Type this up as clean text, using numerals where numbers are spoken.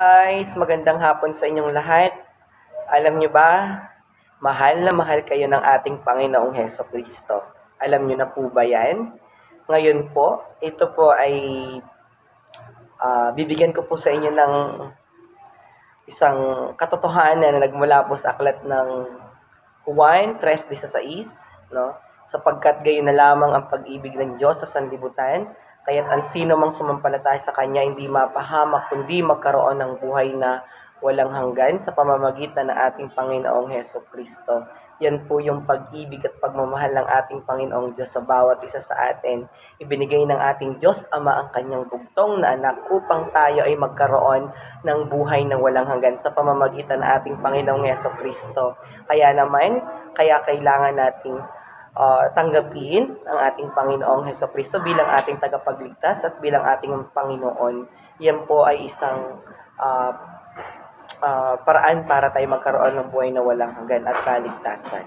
Guys, magandang hapon sa inyong lahat. Alam nyo ba, mahal na mahal kayo ng ating Panginoong Hesukristo. Alam nyo na po ba yan? Ngayon po, ito po ay bibigyan ko po sa inyo ng isang katotohanan na nagmula po sa aklat ng Juan 3:16, no? Sapagkat gayon na lamang ang pag-ibig ng Diyos sa sanlibutan, kaya't ang sino mang sumampalataya sa Kanya hindi mapahamak kundi magkaroon ng buhay na walang hanggan sa pamamagitan ng ating Panginoong Hesukristo. Yan po yung pag-ibig at pagmamahal ng ating Panginoong Diyos sa bawat isa sa atin. Ibinigay ng ating Diyos Ama ang Kanyang bugtong na anak upang tayo ay magkaroon ng buhay na walang hanggan sa pamamagitan ng ating Panginoong Hesukristo. Kaya kailangan nating tanggapin ang ating Panginoong Hesukristo bilang ating tagapagligtas at bilang ating Panginoon. Yan po ay isang paraan para tayo magkaroon ng buhay na walang hanggan at kaligtasan.